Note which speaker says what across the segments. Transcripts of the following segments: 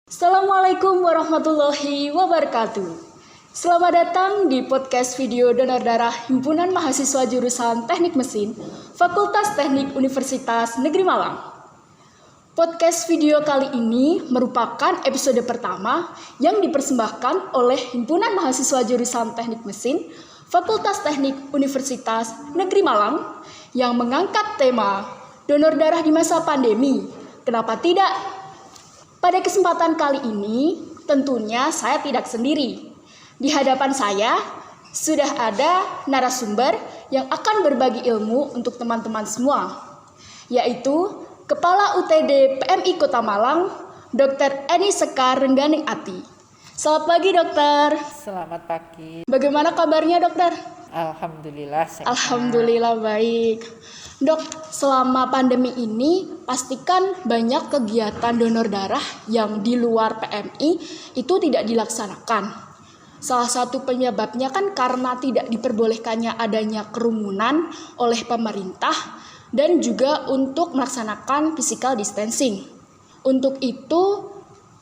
Speaker 1: Assalamualaikum warahmatullahi wabarakatuh. Selamat datang di podcast video donor darah Himpunan Mahasiswa Jurusan Teknik Mesin, Fakultas Teknik Universitas Negeri Malang. Podcast video kali ini merupakan episode pertama yang dipersembahkan oleh Himpunan Mahasiswa Jurusan Teknik Mesin, Fakultas Teknik Universitas Negeri Malang yang mengangkat tema donor darah di masa pandemi. Kenapa tidak? Pada kesempatan kali ini, tentunya saya tidak sendiri. Di hadapan saya sudah ada narasumber yang akan berbagi ilmu untuk teman-teman semua, yaitu Kepala UTD PMI Kota Malang, Dr. Eni Sekar Rengganing Ati. Selamat pagi, Dokter.
Speaker 2: Selamat pagi.
Speaker 1: Bagaimana kabarnya, Dokter?
Speaker 2: Alhamdulillah sehat.
Speaker 1: Alhamdulillah baik. Dok, selama pandemi ini pastikan banyak kegiatan donor darah yang di luar PMI itu tidak dilaksanakan. Salah satu penyebabnya kan karena tidak diperbolehkannya adanya kerumunan oleh pemerintah dan juga untuk melaksanakan physical distancing. Untuk itu,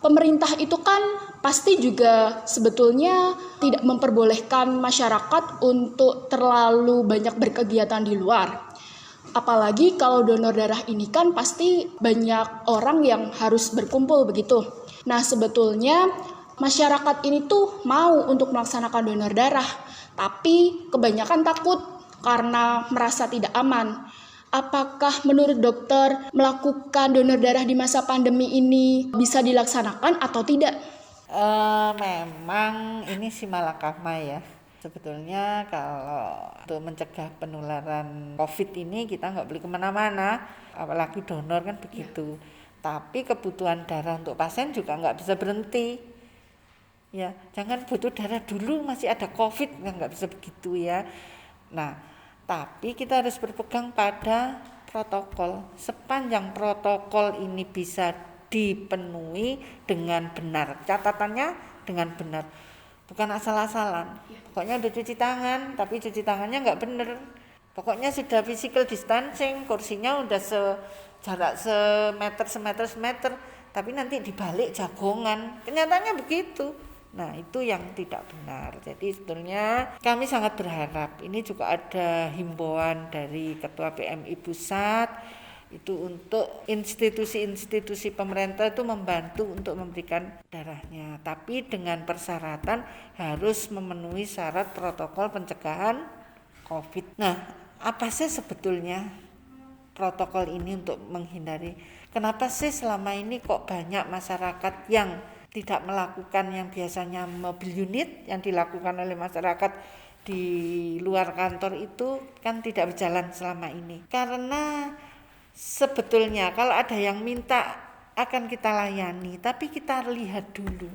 Speaker 1: pemerintah itu kan pasti juga sebetulnya tidak memperbolehkan masyarakat untuk terlalu banyak berkegiatan di luar. Apalagi kalau donor darah ini kan pasti banyak orang yang harus berkumpul begitu. Nah, sebetulnya masyarakat ini tuh mau untuk melaksanakan donor darah, tapi kebanyakan takut karena merasa tidak aman. Apakah menurut dokter melakukan donor darah di masa pandemi ini bisa dilaksanakan atau tidak?
Speaker 2: Memang ini si malakama ya. Sebetulnya kalau untuk mencegah penularan COVID ini kita nggak boleh kemana-mana, apalagi donor kan begitu. Tapi kebutuhan darah untuk pasien juga nggak bisa berhenti. Ya, jangan butuh darah dulu masih ada COVID, nggak bisa begitu ya. Nah, tapi kita harus berpegang pada protokol. Sepanjang protokol ini bisa dipenuhi dengan benar, catatannya dengan benar. Bukan asal-asalan. Pokoknya udah cuci tangan, tapi cuci tangannya nggak bener. Pokoknya sudah physical distancing, kursinya udah jarak semeter, tapi nanti dibalik jagongan. Kenyataannya begitu. Nah, itu yang tidak benar. Jadi sebetulnya kami sangat berharap ini juga ada himbauan dari Ketua PMI Pusat itu untuk institusi-institusi pemerintah itu membantu untuk memberikan darahnya, tapi dengan persyaratan harus memenuhi syarat protokol pencegahan COVID. Nah, apa sih sebetulnya protokol ini untuk menghindari? Kenapa sih selama ini kok banyak masyarakat yang tidak melakukan yang biasanya mobil unit yang dilakukan oleh masyarakat di luar kantor itu kan tidak berjalan selama ini? Karena sebetulnya kalau ada yang minta akan kita layani, tapi kita lihat dulu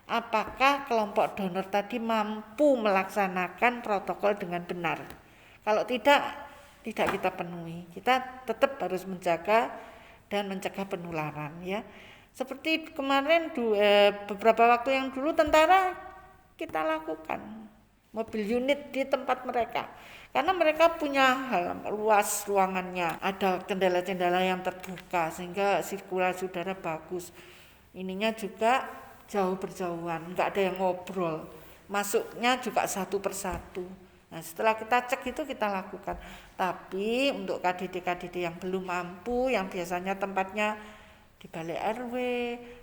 Speaker 2: apakah kelompok donor tadi mampu melaksanakan protokol dengan benar. Kalau tidak kita penuhi. Kita tetap harus menjaga dan mencegah penularan ya. Seperti kemarin beberapa waktu yang dulu tentara kita lakukan mobil unit di tempat mereka. Karena mereka punya luas ruangannya, ada jendela-jendela yang terbuka sehingga sirkulasi udara bagus. Ininya juga jauh berjauhan, nggak ada yang ngobrol. Masuknya juga satu persatu. Nah, setelah kita cek itu kita lakukan. Tapi untuk KDD-KDD yang belum mampu, yang biasanya tempatnya di balik RW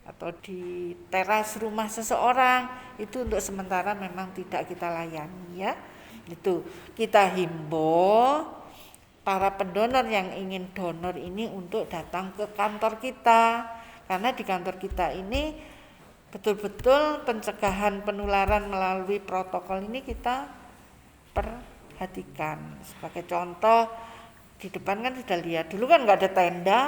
Speaker 2: atau di teras rumah seseorang, itu untuk sementara memang tidak kita layani ya. Itu kita himbau para pendonor yang ingin donor ini untuk datang ke kantor kita, karena di kantor kita ini betul-betul pencegahan penularan melalui protokol ini kita perhatikan. Sebagai contoh, di depan kan sudah lihat, dulu kan nggak ada tenda,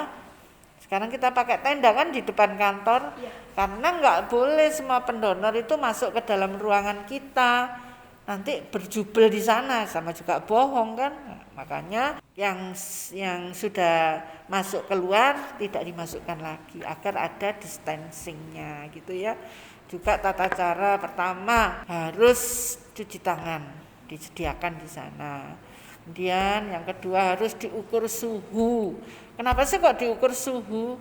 Speaker 2: sekarang kita pakai tenda kan di depan kantor karena nggak boleh semua pendonor itu masuk ke dalam ruangan kita, nanti berjubel di sana, sama juga bohong kan. Nah, makanya yang sudah masuk keluar tidak dimasukkan lagi agar ada distancingnya gitu ya. Juga tata cara pertama harus cuci tangan, disediakan di sana. Kemudian yang kedua harus diukur suhu. Kenapa sih kok diukur suhu?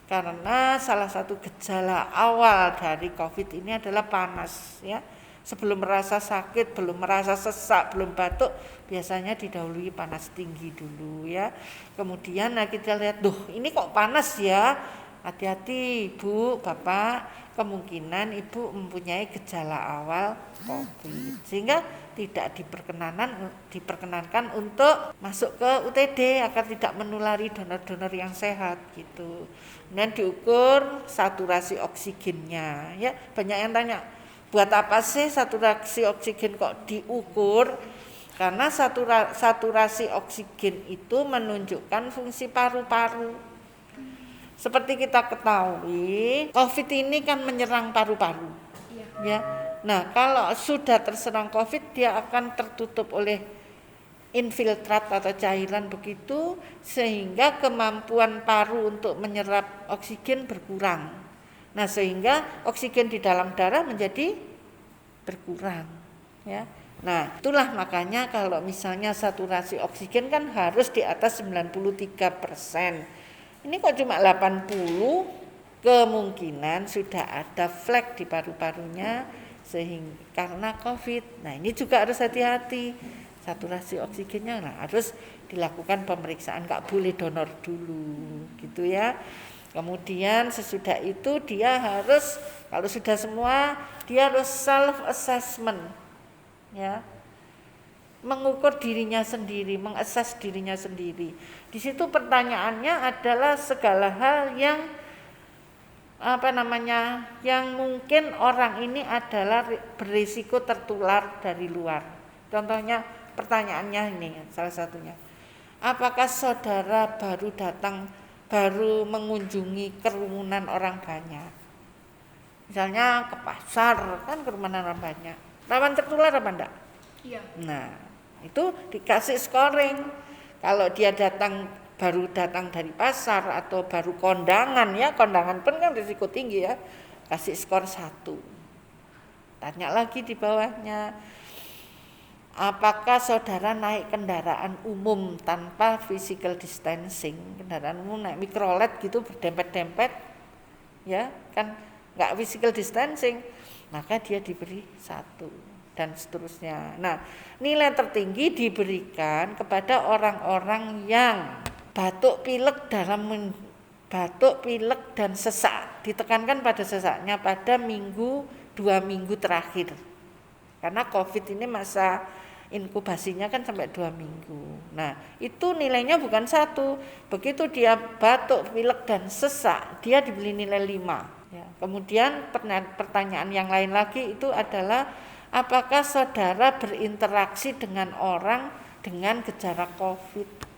Speaker 2: Karena salah satu gejala awal dari COVID ini adalah panas ya. Sebelum merasa sakit, belum merasa sesak, belum batuk, biasanya didahului panas tinggi dulu ya. Kemudian kita lihat, duh ini kok panas ya. Hati-hati Ibu, Bapak, kemungkinan Ibu mempunyai gejala awal COVID. Sehingga tidak diperkenankan untuk masuk ke UTD agar tidak menulari donor-donor yang sehat gitu. Dan diukur saturasi oksigennya ya. Banyak yang tanya, buat apa sih saturasi oksigen kok diukur? Karena saturasi oksigen itu menunjukkan fungsi paru-paru. Seperti kita ketahui, COVID ini kan menyerang paru-paru. Ya. Nah, kalau sudah terserang COVID, dia akan tertutup oleh infiltrat atau cairan begitu, sehingga kemampuan paru untuk menyerap oksigen berkurang. Nah, sehingga oksigen di dalam darah menjadi berkurang. Ya. Nah, itulah makanya kalau misalnya saturasi oksigen kan harus di atas 93%. Ini kok cuma 80, kemungkinan sudah ada flek di paru-parunya sehingga karena COVID. Nah, ini juga harus hati-hati. Saturasi oksigennya harus dilakukan pemeriksaan, nggak boleh donor dulu gitu ya. Kemudian sesudah itu dia harus, kalau sudah semua, dia harus self assessment ya. Mengukur dirinya sendiri, mengakses dirinya sendiri. Di situ pertanyaannya adalah segala hal yang yang mungkin orang ini adalah berisiko tertular dari luar. Contohnya pertanyaannya ini salah satunya. Apakah saudara baru mengunjungi kerumunan orang banyak? Misalnya ke pasar, kan kerumunan orang banyak. Rawan tertular apa enggak?
Speaker 1: Iya.
Speaker 2: Nah, itu dikasih scoring. Kalau dia baru datang dari pasar atau baru kondangan ya, kondangan pun kan risiko tinggi ya, kasih skor 1. Tanya lagi di bawahnya, apakah saudara naik kendaraan umum tanpa physical distancing, kendaraan umum naik mikrolet gitu berdempet-dempet ya, kan nggak physical distancing, maka dia diberi 1. Dan seterusnya. Nah, nilai tertinggi diberikan kepada orang-orang yang batuk pilek dan sesak, ditekankan pada sesaknya pada 2 minggu terakhir. Karena COVID ini masa inkubasinya kan sampai 2 minggu. Nah, itu nilainya bukan 1. Begitu dia batuk pilek dan sesak, dia diberi nilai 5. Ya. Kemudian pertanyaan yang lain lagi itu adalah, apakah saudara berinteraksi dengan orang dengan gejala COVID?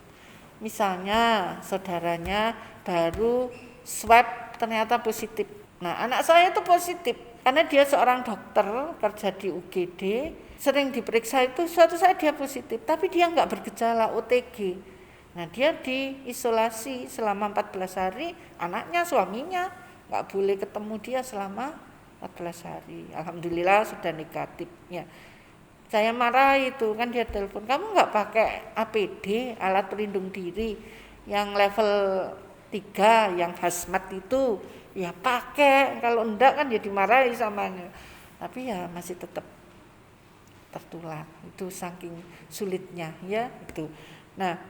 Speaker 2: Misalnya saudaranya baru swab ternyata positif. Nah, anak saya itu positif karena dia seorang dokter kerja di UGD, sering diperiksa itu suatu saat dia positif, tapi dia enggak bergejala OTG. Nah, dia diisolasi selama 14 hari, anaknya, suaminya enggak boleh ketemu dia selama 14 hari. Alhamdulillah sudah negatif ya. Saya marah itu kan, dia telepon, kamu nggak pakai APD, alat pelindung diri yang level 3 yang hazmat itu, ya pakai, kalau enggak kan ya dimarahi samanya. Tapi ya masih tetap tertular, itu saking sulitnya ya itu. Nah,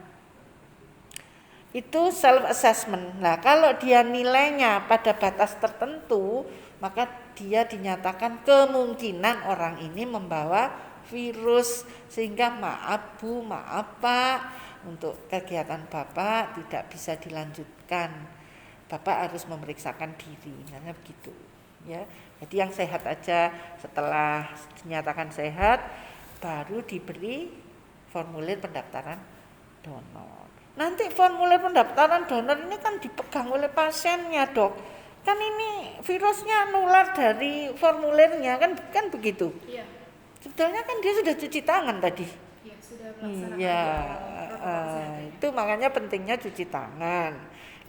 Speaker 2: itu self assessment. Nah, kalau dia nilainya pada batas tertentu, maka dia dinyatakan kemungkinan orang ini membawa virus, sehingga maaf Bu, maaf Pak, untuk kegiatan Bapak tidak bisa dilanjutkan. Bapak harus memeriksakan diri, karena begitu. Ya, jadi yang sehat aja, setelah dinyatakan sehat, baru diberi formulir pendaftaran donor. Nanti formulir pendaftaran donor ini kan dipegang oleh pasiennya, Dok. Kan ini virusnya nular dari formulirnya, kan begitu. Iya. Sebetulnya kan dia sudah cuci tangan tadi. Iya, sudah melaksanakan. Iya, itu makanya pentingnya cuci tangan.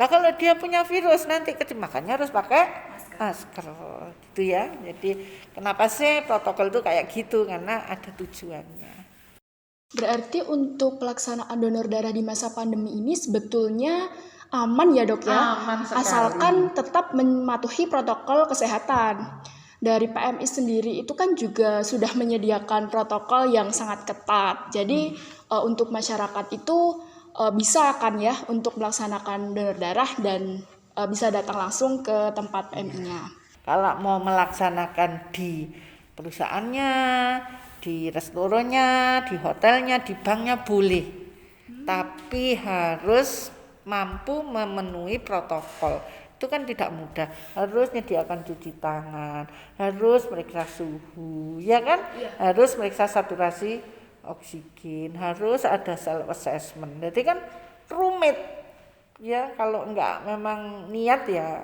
Speaker 2: Lah kalau dia punya virus nanti makanya harus pakai masker gitu ya. Jadi kenapa sih protokol itu kayak gitu, karena ada tujuannya.
Speaker 1: Berarti untuk pelaksanaan donor darah di masa pandemi ini sebetulnya Aman ya dok ya,
Speaker 2: Aman sekali.
Speaker 1: asalkan tetap mematuhi protokol kesehatan. Dari PMI sendiri itu kan juga sudah menyediakan protokol yang sangat ketat. Jadi untuk masyarakat itu bisa kan ya untuk melaksanakan donor darah dan bisa datang langsung ke tempat PMI-nya.
Speaker 2: Kalau mau melaksanakan di perusahaannya, di restorannya, di hotelnya, di banknya boleh. Tapi harus mampu memenuhi protokol. Itu kan tidak mudah, harus menyediakan cuci tangan, harus meriksa suhu, ya kan? Harus meriksa saturasi oksigen, harus ada self assessment. Jadi kan rumit, ya kalau enggak memang niat ya.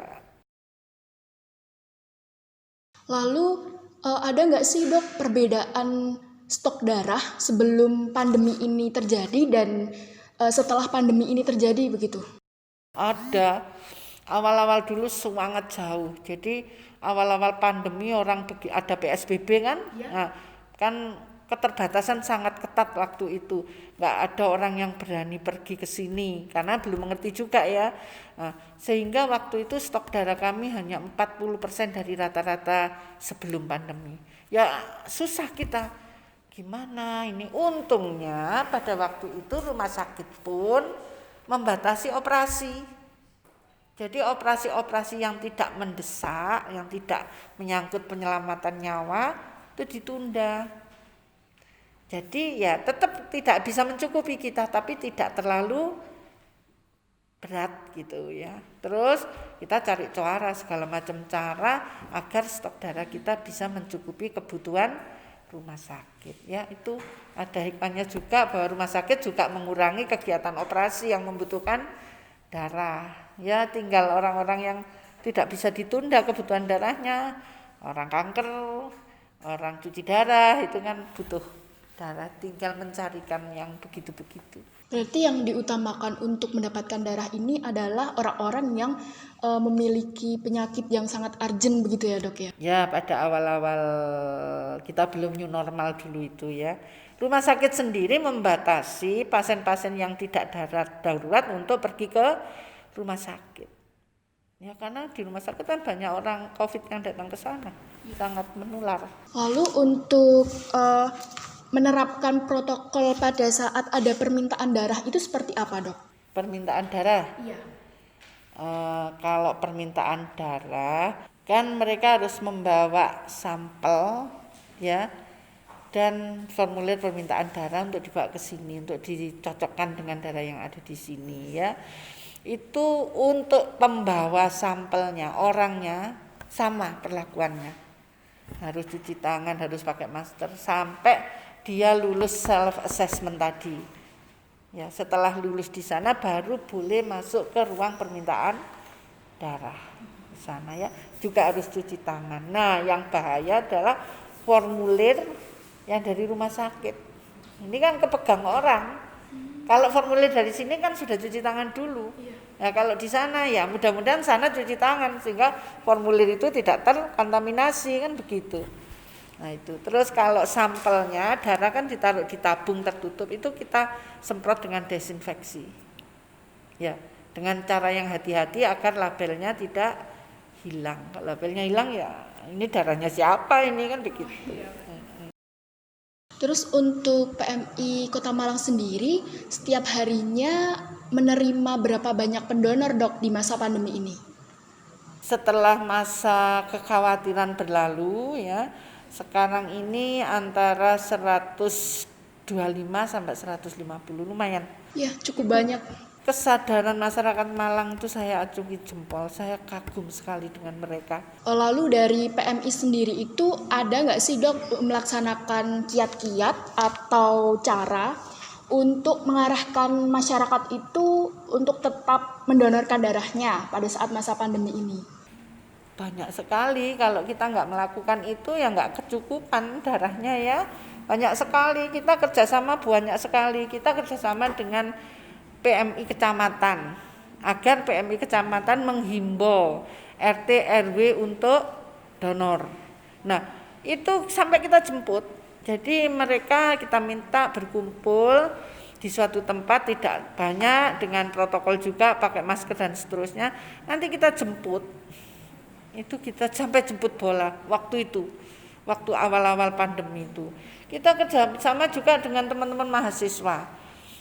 Speaker 1: Lalu ada nggak sih dok perbedaan stok darah sebelum pandemi ini terjadi dan setelah pandemi ini terjadi begitu?
Speaker 2: Ada. Awal-awal dulu sangat jauh. Jadi awal-awal pandemi orang ada PSBB kan? Nah, kan keterbatasan sangat ketat waktu itu. Nggak ada orang yang berani pergi ke sini karena belum mengerti juga ya. Nah, sehingga waktu itu stok darah kami hanya 40% dari rata-rata sebelum pandemi. Ya susah kita. Gimana ini? Untungnya pada waktu itu rumah sakit pun membatasi operasi. Jadi operasi-operasi yang tidak mendesak, yang tidak menyangkut penyelamatan nyawa itu ditunda. Jadi ya tetap tidak bisa mencukupi kita, tapi tidak terlalu berat gitu ya. Terus kita cari cara, segala macam cara agar stok darah kita bisa mencukupi kebutuhan rumah sakit. Ya itu ada hikmahnya juga bahwa rumah sakit juga mengurangi kegiatan operasi yang membutuhkan darah. Ya tinggal orang-orang yang tidak bisa ditunda kebutuhan darahnya, orang kanker, orang cuci darah itu kan butuh darah, tinggal mencarikan yang begitu-begitu.
Speaker 1: Berarti yang diutamakan untuk mendapatkan darah ini adalah orang-orang yang memiliki penyakit yang sangat urgent begitu ya dok ya?
Speaker 2: Ya pada awal-awal kita belum new normal dulu itu ya. Rumah sakit sendiri membatasi pasien-pasien yang tidak darurat untuk pergi ke rumah sakit. Ya karena di rumah sakit kan banyak orang COVID yang datang ke sana, sangat menular.
Speaker 1: Lalu untuk menerapkan protokol pada saat ada permintaan darah itu seperti apa dok?
Speaker 2: Permintaan darah?
Speaker 1: Iya.
Speaker 2: Kalau permintaan darah kan mereka harus membawa sampel ya dan formulir permintaan darah untuk dibawa ke sini untuk dicocokkan dengan darah yang ada di sini ya. Itu untuk pembawa sampelnya, orangnya sama perlakuannya. Harus cuci tangan, harus pakai masker sampai dia lulus self assessment tadi. Ya, setelah lulus di sana baru boleh masuk ke ruang permintaan darah. Di sana ya, juga harus cuci tangan. Nah, yang bahaya adalah formulir yang dari rumah sakit. Ini kan kepegang orang. Kalau formulir dari sini kan sudah cuci tangan dulu. Ya kalau di sana ya mudah-mudahan sana cuci tangan sehingga formulir itu tidak terkontaminasi kan begitu. Nah itu. Terus kalau sampelnya darah kan ditaruh di tabung tertutup itu kita semprot dengan desinfeksi. Ya, dengan cara yang hati-hati agar labelnya tidak hilang. Kalau labelnya hilang ya ini darahnya siapa ini kan begitu.
Speaker 1: Terus untuk PMI Kota Malang sendiri setiap harinya menerima berapa banyak pendonor dok di masa pandemi ini?
Speaker 2: Setelah masa kekhawatiran berlalu ya, sekarang ini antara 125 sampai 150 lumayan.
Speaker 1: Ya cukup banyak.
Speaker 2: Kesadaran masyarakat Malang itu saya acungi jempol, saya kagum sekali dengan mereka.
Speaker 1: Lalu dari PMI sendiri itu ada nggak sih dok melaksanakan kiat-kiat atau cara untuk mengarahkan masyarakat itu untuk tetap mendonorkan darahnya pada saat masa pandemi ini?
Speaker 2: Banyak sekali, kalau kita nggak melakukan itu ya nggak kecukupan darahnya ya. Banyak sekali, kita kerjasama banyak sekali, kita kerjasama dengan PMI kecamatan agar PMI kecamatan menghimbau RT RW untuk donor. Nah itu sampai kita jemput, jadi mereka kita minta berkumpul di suatu tempat tidak banyak dengan protokol juga, pakai masker dan seterusnya, nanti kita jemput. Itu kita sampai jemput bola waktu itu. Waktu awal-awal pandemi itu. Kita kerja sama juga dengan teman-teman mahasiswa.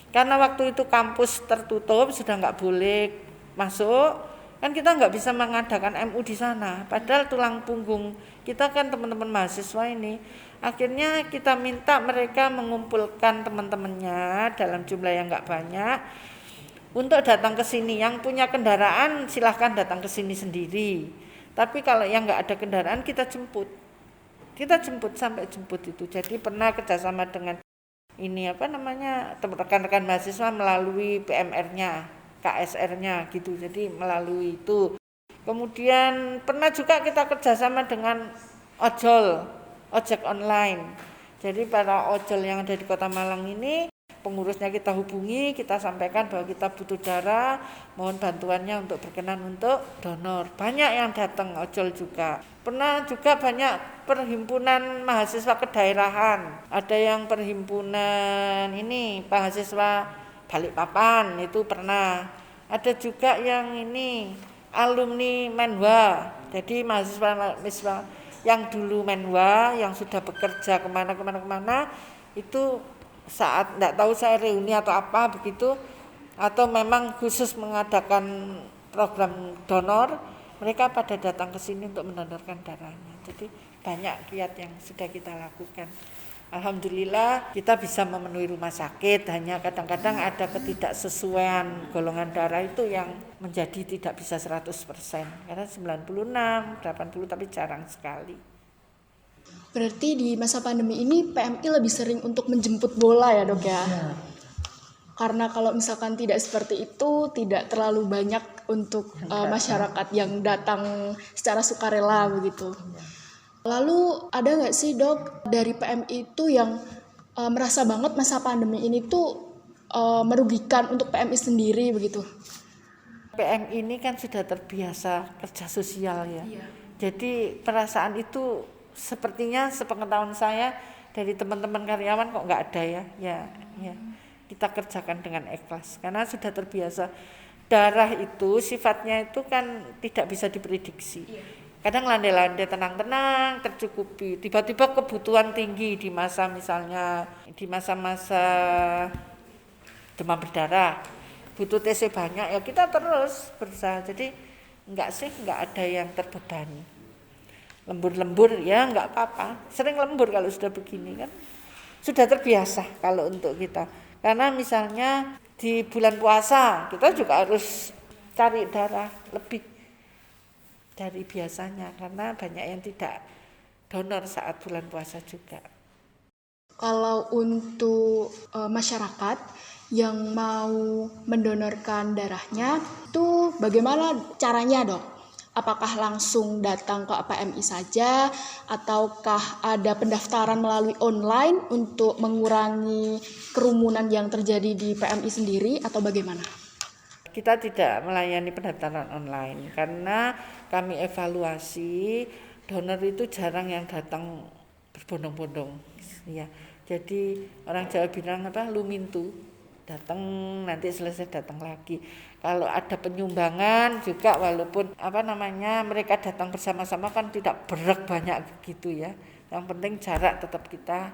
Speaker 2: Karena waktu itu kampus tertutup, sudah nggak boleh masuk, kan kita nggak bisa mengadakan MU di sana. Padahal tulang punggung kita kan teman-teman mahasiswa ini. Akhirnya kita minta mereka mengumpulkan teman-temannya dalam jumlah yang nggak banyak untuk datang ke sini. Yang punya kendaraan silahkan datang ke sini sendiri. Tapi kalau yang nggak ada kendaraan kita jemput sampai jemput itu. Jadi pernah kerjasama dengan ini rekan-rekan mahasiswa melalui PMR-nya, KSR-nya gitu. Jadi melalui itu. Kemudian pernah juga kita kerjasama dengan ojek online. Jadi para ojol yang ada di Kota Malang ini, pengurusnya kita hubungi, kita sampaikan bahwa kita butuh darah, mohon bantuannya untuk berkenan untuk donor. Banyak yang datang ojol juga. Pernah juga banyak perhimpunan mahasiswa kedaerahan. Ada yang perhimpunan ini mahasiswa Balikpapan itu pernah. Ada juga yang ini alumni Menwa. Jadi mahasiswa yang dulu Menwa yang sudah bekerja kemana itu saat tidak tahu saya reuni atau apa begitu, atau memang khusus mengadakan program donor, mereka pada datang ke sini untuk mendonorkan darahnya. Jadi banyak kiat yang sudah kita lakukan. Alhamdulillah kita bisa memenuhi rumah sakit, hanya kadang-kadang ada ketidaksesuaian golongan darah itu yang menjadi tidak bisa 100%. Karena 96, 80 tapi jarang sekali.
Speaker 1: Berarti di masa pandemi ini PMI lebih sering untuk menjemput bola ya dok ya? Karena kalau misalkan tidak seperti itu, tidak terlalu banyak untuk masyarakat yang datang secara sukarela begitu. Lalu ada nggak sih dok dari PMI itu yang merasa banget masa pandemi ini tuh merugikan untuk PMI sendiri begitu?
Speaker 2: PMI ini kan sudah terbiasa kerja sosial ya. Jadi perasaan itu sepertinya sepengetahuan saya dari teman-teman karyawan kok nggak ada ya. Kita kerjakan dengan ikhlas karena sudah terbiasa. Darah itu sifatnya itu kan tidak bisa diprediksi. Kadang landai-landai tenang-tenang tercukupi, tiba-tiba kebutuhan tinggi di masa misalnya di masa-masa demam berdarah, butuh TC banyak ya kita terus berusaha. Jadi enggak ada yang terbebani. Lembur-lembur ya enggak apa-apa, sering lembur kalau sudah begini kan. Sudah terbiasa kalau untuk kita. Karena misalnya di bulan puasa kita juga harus cari darah lebih dari biasanya karena banyak yang tidak donor saat bulan puasa juga.
Speaker 1: Kalau untuk masyarakat yang mau mendonorkan darahnya itu bagaimana caranya dok? Apakah langsung datang ke PMI saja ataukah ada pendaftaran melalui online untuk mengurangi kerumunan yang terjadi di PMI sendiri atau bagaimana?
Speaker 2: Kita tidak melayani pendaftaran online karena kami evaluasi donor itu jarang yang datang berbondong-bondong ya. Jadi orang Jawa bilang lumintu, datang nanti selesai datang lagi. Kalau ada penyumbangan juga walaupun mereka datang bersama-sama kan tidak berak banyak gitu ya. Yang penting jarak tetap kita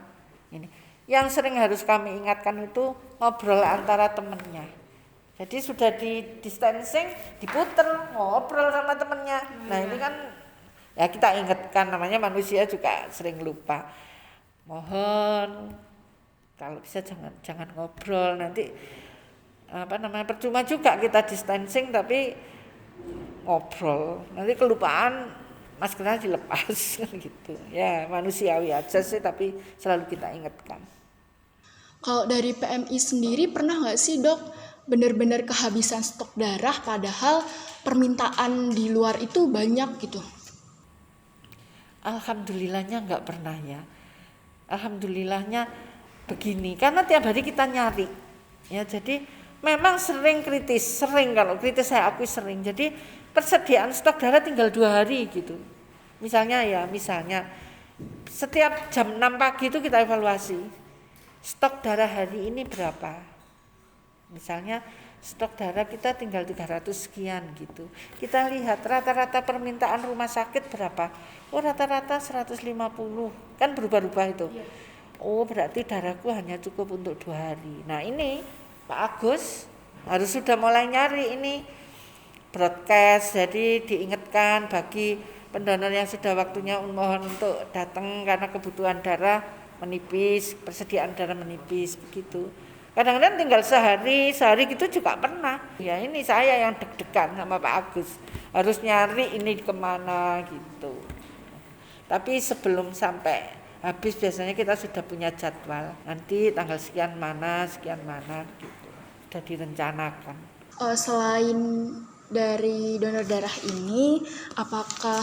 Speaker 2: ini. Yang sering harus kami ingatkan itu ngobrol antara temannya. Jadi sudah di distancing, diputer, ngobrol sama temennya. Nah ini kan ya kita ingatkan, namanya manusia juga sering lupa. Mohon kalau bisa jangan ngobrol, nanti percuma juga kita distancing tapi ngobrol. Nanti kelupaan maskernya dilepas gitu. Ya manusiawi aja sih tapi selalu kita ingatkan.
Speaker 1: Kalau dari PMI sendiri pernah nggak sih dok benar-benar kehabisan stok darah padahal permintaan di luar itu banyak gitu?
Speaker 2: Alhamdulillahnya nggak pernah ya. Alhamdulillahnya begini, karena tiap hari kita nyari. Ya jadi memang sering kritis, kalau kritis saya akui sering. Jadi persediaan stok darah tinggal 2 hari gitu. Misalnya setiap jam 6 pagi itu kita evaluasi. Stok darah hari ini berapa? Misalnya stok darah kita tinggal 300 sekian gitu. Kita lihat rata-rata permintaan rumah sakit berapa? Oh rata-rata 150, kan berubah-ubah itu. Oh berarti darahku hanya cukup untuk 2 hari. Nah ini Pak Agus harus sudah mulai nyari ini broadcast, jadi diingatkan bagi pendonor yang sudah waktunya mohon untuk datang karena kebutuhan darah menipis, persediaan darah menipis begitu. Kadang-kadang tinggal sehari gitu juga pernah. Ya ini saya yang deg-degan sama Pak Agus, harus nyari ini kemana gitu. Tapi sebelum sampai habis biasanya kita sudah punya jadwal. Nanti tanggal sekian mana gitu. Sudah direncanakan.
Speaker 1: Selain dari donor darah ini, apakah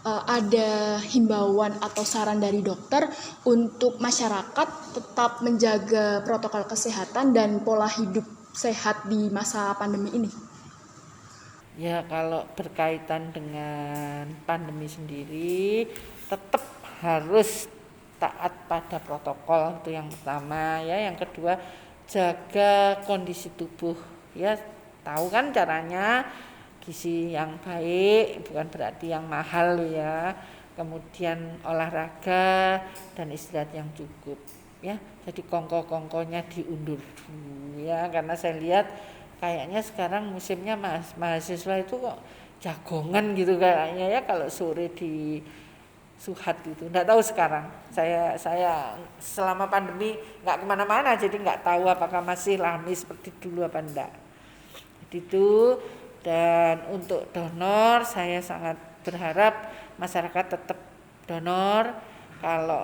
Speaker 1: ada himbauan atau saran dari dokter untuk masyarakat tetap menjaga protokol kesehatan dan pola hidup sehat di masa pandemi ini?
Speaker 2: Ya kalau berkaitan dengan pandemi sendiri tetap harus taat pada protokol, itu yang pertama ya. Yang kedua jaga kondisi tubuh ya, tahu kan caranya. Gizi yang baik bukan berarti yang mahal ya. Kemudian olahraga dan istirahat yang cukup ya. Jadi kongko-kongkonya diundur ya, karena saya lihat kayaknya sekarang musimnya mahasiswa itu kok jagongan gitu kayaknya ya, kalau sore di Suhat itu. Enggak tahu sekarang. Saya selama pandemi enggak kemana-mana, jadi enggak tahu apakah masih ramai seperti dulu apa enggak. Jadi itu. Dan untuk donor saya sangat berharap masyarakat tetap donor. Kalau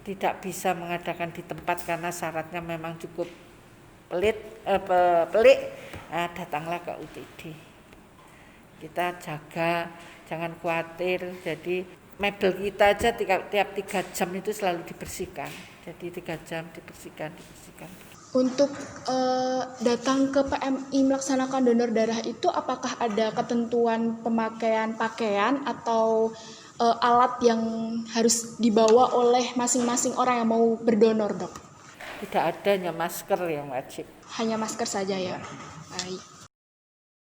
Speaker 2: tidak bisa mengadakan di tempat karena syaratnya memang cukup pelik, datanglah ke UTD. Kita jaga, jangan khawatir. Jadi mebel kita aja tiap 3 jam itu selalu dibersihkan. Jadi 3 jam dibersihkan.
Speaker 1: Untuk datang ke PMI melaksanakan donor darah itu, apakah ada ketentuan pemakaian pakaian atau alat yang harus dibawa oleh masing-masing orang yang mau berdonor, Dok?
Speaker 2: Tidak ada, hanya masker yang wajib.
Speaker 1: Hanya masker saja ya. Baik.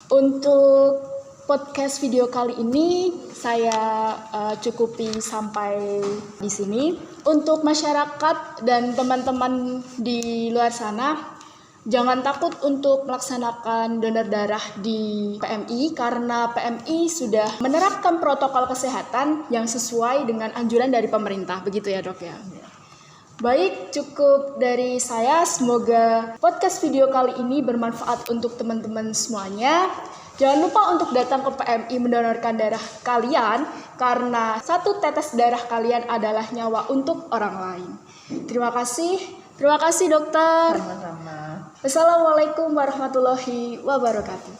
Speaker 1: Untuk podcast video kali ini saya cukupi sampai di sini. Untuk masyarakat dan teman-teman di luar sana, jangan takut untuk melaksanakan donor darah di PMI karena PMI sudah menerapkan protokol kesehatan yang sesuai dengan anjuran dari pemerintah. Begitu ya, Dok ya. Baik, cukup dari saya. Semoga podcast video kali ini bermanfaat untuk teman-teman semuanya. Jangan lupa untuk datang ke PMI mendonorkan darah kalian, karena 1 tetes darah kalian adalah nyawa untuk orang lain. Terima kasih dokter.
Speaker 2: Sama-sama.
Speaker 1: Wassalamualaikum warahmatullahi wabarakatuh.